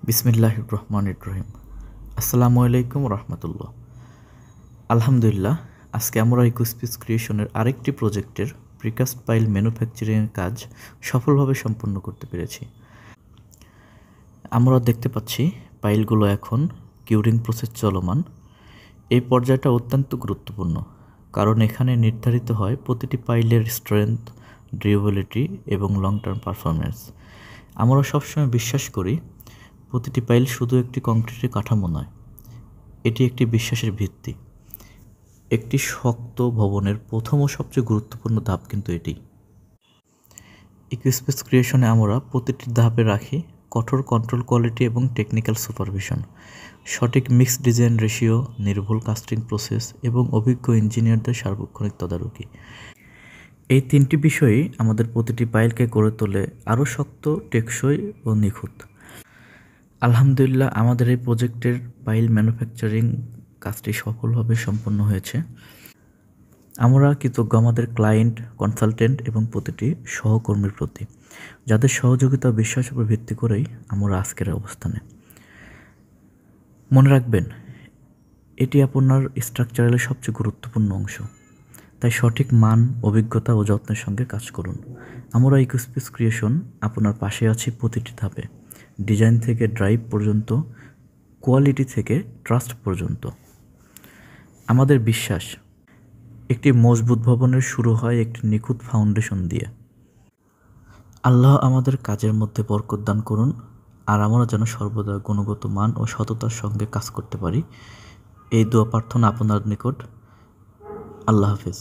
বিসমিল্লাহির রহমানির রহিম। আসসালামু আলাইকুম রহমতুল্লাহ। আলহামদুলিল্লাহ, আজকে আমরা ইকোস্পেস ক্রিয়েশনের আরেকটি প্রজেক্টের প্রিকাস্ট পাইল ম্যানুফ্যাকচারিংয়ের কাজ সফলভাবে সম্পন্ন করতে পেরেছি। আমরা দেখতে পাচ্ছি পাইলগুলো এখন কিউরিং প্রসেস চলমান। এই পর্যায়টা অত্যন্ত গুরুত্বপূর্ণ, কারণ এখানে নির্ধারিত হয় প্রতিটি পাইলের স্ট্রেংথ, ডিউরেবিলিটি এবং লং টার্ম পারফরম্যান্স। আমরা সবসময় বিশ্বাস করি প্রতিটি পাইল শুধু একটি কংক্রিটের কাঠামো নয়, এটি একটি বিশ্বাসের ভিত্তি। একটি শক্ত ভবনের প্রথম ও সবচেয়ে গুরুত্বপূর্ণ ধাপ কিন্তু এটি। ইকোস্পেস ক্রিয়েশনে আমরা প্রতিটি ধাপে রাখি কঠোর কন্ট্রোল কোয়ালিটি এবং টেকনিক্যাল সুপারভিশন, সঠিক মিক্স ডিজাইন রেশিও, নির্ভুল কাস্টিং প্রসেস এবং অভিজ্ঞ ইঞ্জিনিয়ারদের সার্বক্ষণিক তদারকি। এই তিনটি বিষয়ই আমাদের প্রতিটি পাইলকে করে তোলে আরও শক্ত, টেকসই ও নিখুঁত। আলহামদুলিল্লাহ, আমাদের এই প্রজেক্টের পাইল ম্যানুফ্যাকচারিং কাজটি সফলভাবে সম্পন্ন হয়েছে। আমরা কৃতজ্ঞ আমাদের ক্লায়েন্ট, কনসালটেন্ট এবং প্রতিটি সহকর্মীর প্রতি, যাদের সহযোগিতা ও বিশ্বাসের উপর ভিত্তি করেই আমরা আজকের অবস্থানে। মনে রাখবেন, এটি আপনার স্ট্রাকচারালের সবচেয়ে গুরুত্বপূর্ণ অংশ, তাই সঠিক মান, অভিজ্ঞতা ও যত্নের সঙ্গে কাজ করুন। আমরা ইকোস্পেস ক্রিয়েশন আপনার পাশে আছি প্রতিটি ধাপে, ডিজাইন থেকে ড্রাইভ পর্যন্ত, কোয়ালিটি থেকে ট্রাস্ট পর্যন্ত। আমাদের বিশ্বাস, একটি মজবুত ভবনের শুরু হয় একটি নিখুঁত ফাউন্ডেশন দিয়ে। আল্লাহ আমাদের কাজের মধ্যে বরকত দান করুন, আর আমরা যেন সর্বদা গুণগত মান ও সততার সঙ্গে কাজ করতে পারি, এই দোয়া প্রার্থনা আপনার নিকট। আল্লাহ হাফেজ।